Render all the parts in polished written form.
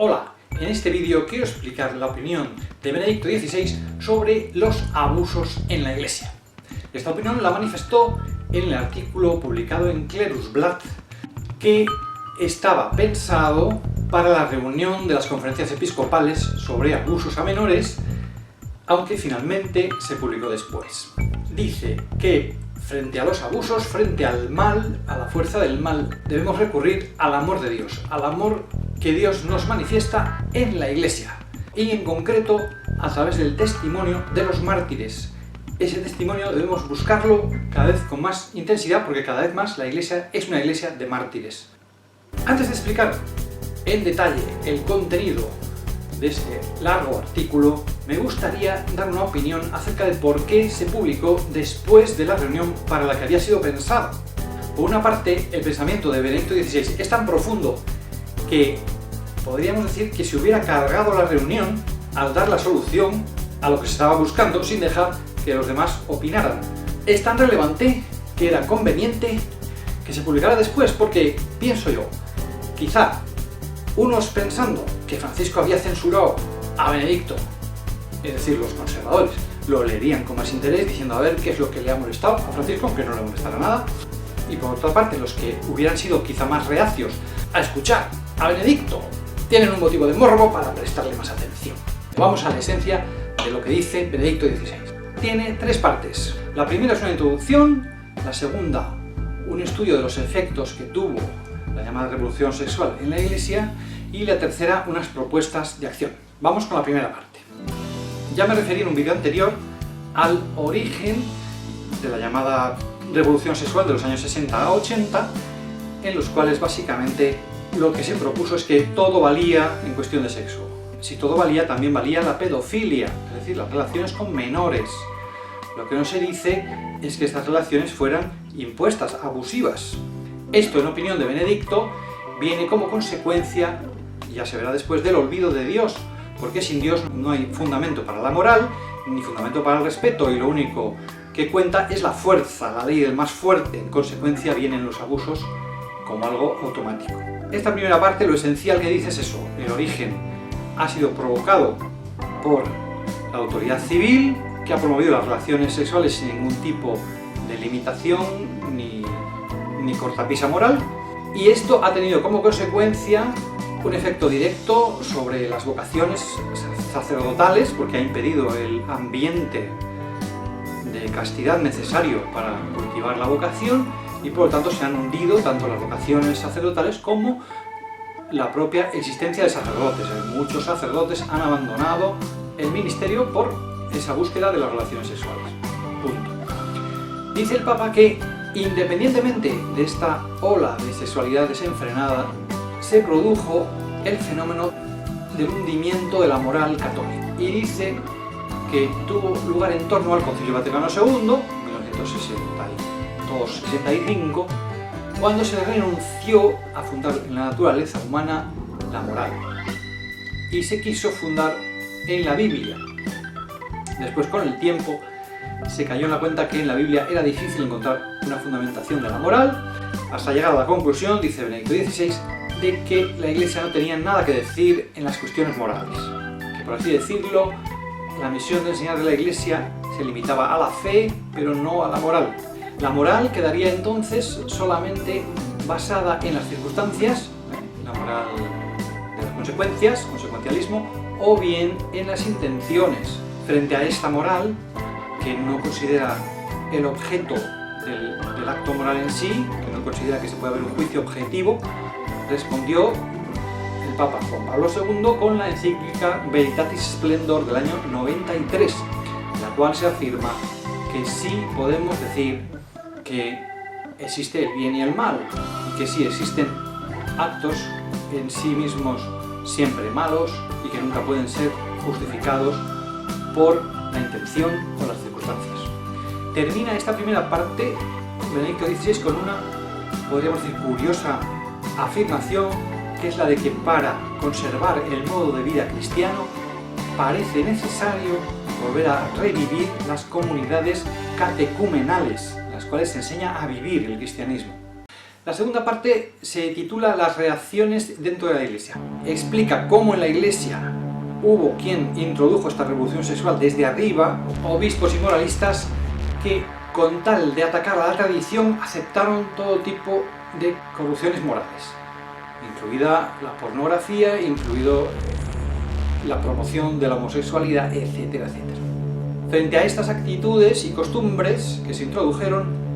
Hola, en este vídeo quiero explicar la opinión de Benedicto XVI sobre los abusos en la Iglesia. Esta opinión la manifestó en el artículo publicado en Klerusblatt, que estaba pensado para la reunión de las conferencias episcopales sobre abusos a menores, aunque finalmente se publicó después. Dice que frente a los abusos, frente al mal, a la fuerza del mal, debemos recurrir al amor de Dios, al amor que Dios nos manifiesta en la Iglesia, y en concreto a través del testimonio de los mártires. Ese testimonio debemos buscarlo cada vez con más intensidad, porque cada vez más la Iglesia es una iglesia de mártires. Antes de explicar en detalle el contenido de este largo artículo, me gustaría dar una opinión acerca de por qué se publicó después de la reunión para la que había sido pensado. Por una parte, el pensamiento de Benedicto XVI es tan profundo que podríamos decir que se hubiera cargado la reunión al dar la solución a lo que se estaba buscando sin dejar que los demás opinaran. Es tan relevante que era conveniente que se publicara después porque, pienso yo, quizá unos pensando que Francisco había censurado a Benedicto, es decir, los conservadores, lo leerían con más interés diciendo a ver qué es lo que le ha molestado a Francisco, aunque no le molestara nada, y por otra parte los que hubieran sido quizá más reacios a escuchar a Benedicto tienen un motivo de morbo para prestarle más atención. Vamos a la esencia de lo que dice Benedicto XVI. Tiene tres partes. La primera es una introducción, la segunda un estudio de los efectos que tuvo la llamada revolución sexual en la Iglesia, y la tercera unas propuestas de acción. Vamos con la primera parte. Ya me referí en un vídeo anterior al origen de la llamada revolución sexual de los años 60 a 80, en los cuales básicamente lo que se propuso es que todo valía en cuestión de sexo. Si todo valía, también valía la pedofilia, es decir, las relaciones con menores. Lo que no se dice es que estas relaciones fueran impuestas, abusivas. Esto, en opinión de Benedicto, viene como consecuencia, ya se verá después, del olvido de Dios, porque sin Dios no hay fundamento para la moral, ni fundamento para el respeto, y lo único que cuenta es la fuerza, la ley del más fuerte. En consecuencia vienen los abusos como algo automático. Esta primera parte, lo esencial que dice es eso: el origen ha sido provocado por la autoridad civil, que ha promovido las relaciones sexuales sin ningún tipo de limitación ni cortapisa moral, y esto ha tenido como consecuencia un efecto directo sobre las vocaciones sacerdotales, porque ha impedido el ambiente de castidad necesario para cultivar la vocación, y por lo tanto se han hundido tanto las vocaciones sacerdotales como la propia existencia de sacerdotes. Muchos sacerdotes han abandonado el ministerio por esa búsqueda de las relaciones sexuales. Punto. Dice el Papa que, independientemente de esta ola de sexualidad desenfrenada, se produjo el fenómeno del hundimiento de la moral católica. Y dice que tuvo lugar en torno al Concilio Vaticano II, 1962-65, cuando se renunció a fundar en la naturaleza humana la moral y se quiso fundar en la Biblia. Después, con el tiempo, se cayó en la cuenta que en la Biblia era difícil encontrar una fundamentación de la moral, hasta llegar a la conclusión, dice Benedicto XVI, de que la Iglesia no tenía nada que decir en las cuestiones morales, que, por así decirlo, la misión de enseñar de la Iglesia se limitaba a la fe, pero no a la moral. La moral quedaría entonces solamente basada en las circunstancias, la moral de las consecuencias, consecuencialismo, o bien en las intenciones. Frente a esta moral, que no considera el objeto del acto moral en sí, que no considera que se pueda haber un juicio objetivo, respondió el Papa Juan Pablo II con la encíclica Veritatis Splendor del año 93, en la cual se afirma que sí podemos decir que existe el bien y el mal, y que sí existen actos en sí mismos siempre malos y que nunca pueden ser justificados por la intención o las circunstancias. Termina esta primera parte Benedicto XVI con una, podríamos decir, curiosa afirmación, que es la de que para conservar el modo de vida cristiano parece necesario volver a revivir las comunidades catecumenales, en las cuales se enseña a vivir el cristianismo. La segunda parte se titula Las reacciones dentro de la Iglesia. Explica cómo en la Iglesia hubo quien introdujo esta revolución sexual desde arriba, obispos y moralistas que, con tal de atacar a la tradición, aceptaron todo tipo de corrupciones morales, incluida la pornografía, incluido la promoción de la homosexualidad, etcétera, etcétera. Frente a estas actitudes y costumbres que se introdujeron,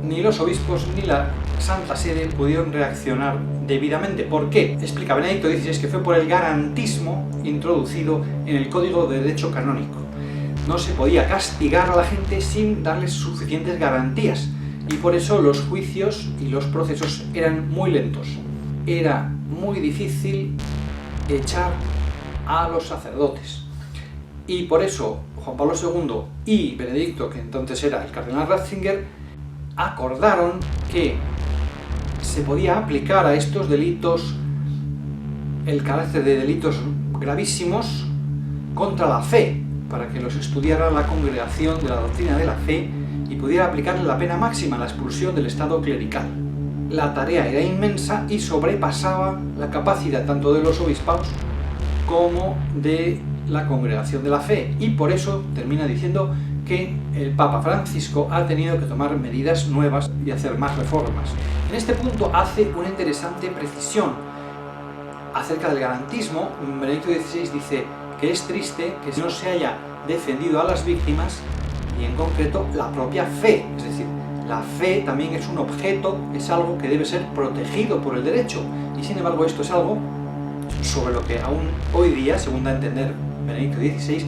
ni los obispos ni la Santa Sede pudieron reaccionar debidamente. ¿Por qué? Explica Benedicto XVI que fue por el garantismo introducido en el Código de Derecho Canónico. No se podía castigar a la gente sin darles suficientes garantías, y por eso los juicios y los procesos eran muy lentos. Era muy difícil echar a los sacerdotes. Y por eso Juan Pablo II y Benedicto, que entonces era el cardenal Ratzinger, acordaron que se podía aplicar a estos delitos el carácter de delitos gravísimos contra la fe, para que los estudiara la Congregación de la Doctrina de la Fe y pudiera aplicarle la pena máxima, la expulsión del estado clerical. La tarea era inmensa y sobrepasaba la capacidad tanto de los obispados como de la Congregación de la Fe, y por eso termina diciendo que el Papa Francisco ha tenido que tomar medidas nuevas y hacer más reformas. En este punto hace una interesante precisión acerca del garantismo. Benedicto XVI dice que es triste que no se haya defendido a las víctimas y en concreto la propia fe, es decir, la fe también es un objeto, es algo que debe ser protegido por el derecho, y sin embargo esto es algo sobre lo que aún hoy día, según da a entender Benedicto XVI,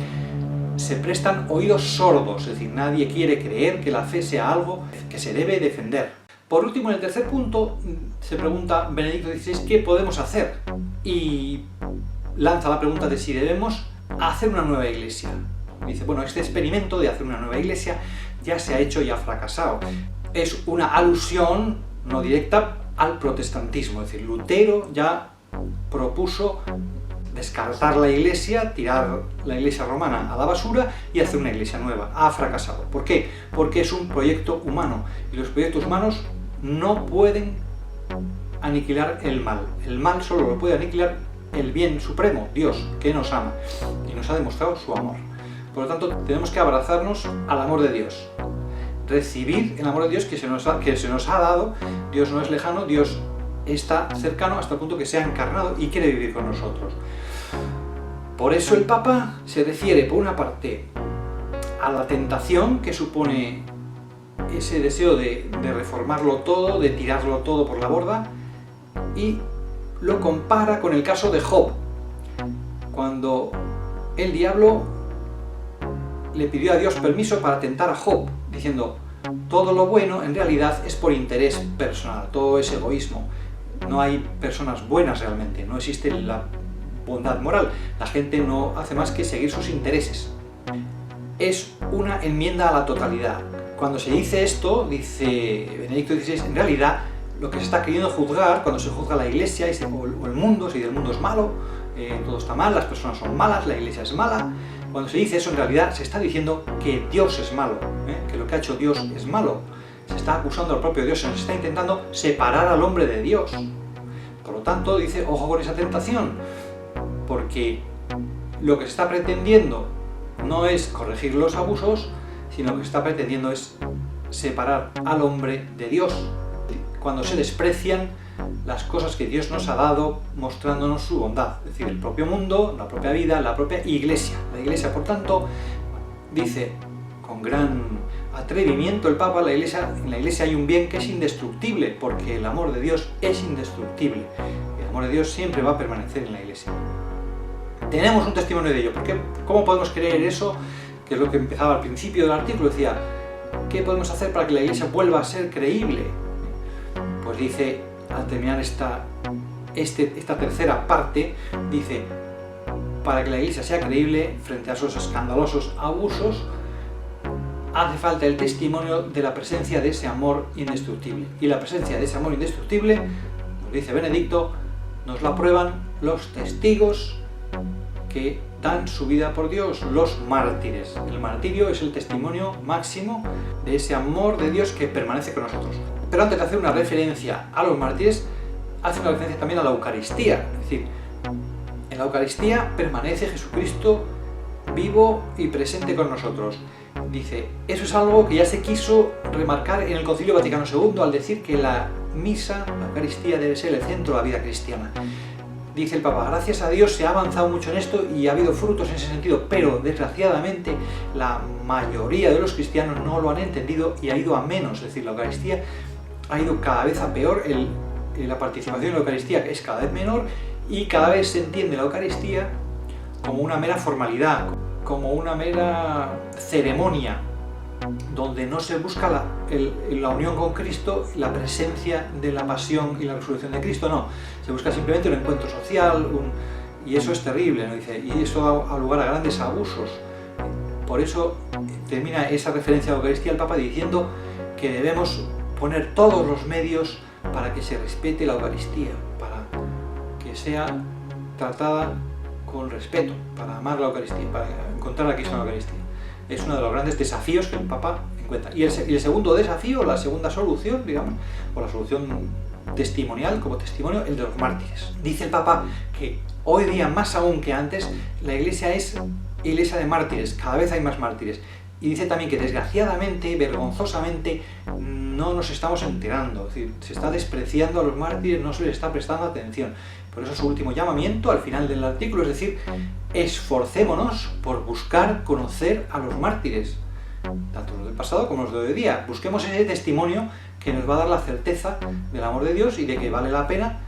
se prestan oídos sordos, es decir, nadie quiere creer que la fe sea algo que se debe defender. Por último, en el tercer punto, se pregunta Benedicto XVI qué podemos hacer, y lanza la pregunta de si debemos hacer una nueva iglesia. Dice, bueno, este experimento de hacer una nueva iglesia ya se ha hecho y ha fracasado. Es una alusión no directa al protestantismo, es decir, Lutero ya propuso descartar la iglesia, tirar la iglesia romana a la basura y hacer una iglesia nueva. Ha fracasado. ¿Por qué? Porque es un proyecto humano, y los proyectos humanos no pueden aniquilar el mal. El mal solo lo puede aniquilar el bien supremo, Dios, que nos ama y nos ha demostrado su amor. Por lo tanto, tenemos que abrazarnos al amor de Dios, recibir el amor de Dios que se nos ha dado. Dios no es lejano, Dios está cercano hasta el punto que se ha encarnado y quiere vivir con nosotros. Por eso el Papa se refiere, por una parte, a la tentación que supone ese deseo de reformarlo todo, de tirarlo todo por la borda, y lo compara con el caso de Job, cuando el diablo le pidió a Dios permiso para tentar a Job, diciendo, todo lo bueno en realidad es por interés personal, todo es egoísmo. No hay personas buenas realmente, no existe la bondad moral, la gente no hace más que seguir sus intereses. Es una enmienda a la totalidad. Cuando se dice esto, dice Benedicto XVI, en realidad lo que se está queriendo juzgar, cuando se juzga la iglesia o el mundo, si el mundo es malo, todo está mal, las personas son malas, la iglesia es mala, cuando se dice eso en realidad se está diciendo que Dios es malo, que lo que ha hecho Dios es malo. Se está acusando al propio Dios, se nos está intentando separar al hombre de Dios. Por lo tanto, dice, ojo con esa tentación, porque lo que se está pretendiendo no es corregir los abusos, sino que se está pretendiendo es separar al hombre de Dios, cuando se desprecian las cosas que Dios nos ha dado mostrándonos su bondad, es decir, el propio mundo, la propia vida, la propia iglesia. La iglesia, por tanto, dice con gran atrevimiento el Papa, en la iglesia hay un bien que es indestructible, porque el amor de Dios es indestructible. El amor de Dios siempre va a permanecer en la iglesia. Tenemos un testimonio de ello, porque ¿cómo podemos creer eso? Que es lo que empezaba al principio del artículo, decía, ¿qué podemos hacer para que la iglesia vuelva a ser creíble? Pues dice, al terminar esta tercera parte, dice, para que la iglesia sea creíble frente a esos escandalosos abusos, hace falta el testimonio de la presencia de ese amor indestructible. Y la presencia de ese amor indestructible, nos dice Benedicto, nos la prueban los testigos que dan su vida por Dios, los mártires. El martirio es el testimonio máximo de ese amor de Dios que permanece con nosotros. Pero antes de hacer una referencia a los mártires, hace una referencia también a la Eucaristía. Es decir, en la Eucaristía permanece Jesucristo vivo y presente con nosotros. Dice, eso es algo que ya se quiso remarcar en el Concilio Vaticano II al decir que la misa, la Eucaristía, debe ser el centro de la vida cristiana. Dice el Papa, gracias a Dios se ha avanzado mucho en esto y ha habido frutos en ese sentido, pero desgraciadamente la mayoría de los cristianos no lo han entendido y ha ido a menos. Es decir, la Eucaristía ha ido cada vez a peor, la participación en la Eucaristía es cada vez menor y cada vez se entiende la Eucaristía como una mera formalidad, como una mera ceremonia, donde no se busca la unión con Cristo, la presencia de la pasión y la resurrección de Cristo, no. Se busca simplemente un encuentro social, y eso es terrible, ¿no? Dice, y eso da lugar a grandes abusos. Por eso termina esa referencia a la Eucaristía el Papa diciendo que debemos poner todos los medios para que se respete la Eucaristía, para que sea tratada con respeto, para amar la Eucaristía, para encontrar a Cristo en la Eucaristía. Es uno de los grandes desafíos que el Papa encuentra. Y el segundo desafío, la segunda solución, digamos, o la solución testimonial, como testimonio, el de los mártires. Dice el Papa que hoy día, más aún que antes, la Iglesia es iglesia de mártires, cada vez hay más mártires. Y dice también que desgraciadamente, vergonzosamente, no nos estamos enterando, es decir, se está despreciando a los mártires, no se les está prestando atención. Por eso su último llamamiento al final del artículo es decir, esforcémonos por buscar conocer a los mártires, tanto los del pasado como los de hoy día. Busquemos ese testimonio que nos va a dar la certeza del amor de Dios y de que vale la pena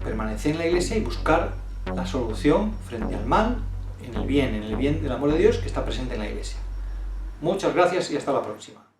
permanecer en la Iglesia y buscar la solución frente al mal, en el bien del amor de Dios que está presente en la Iglesia. Muchas gracias y hasta la próxima.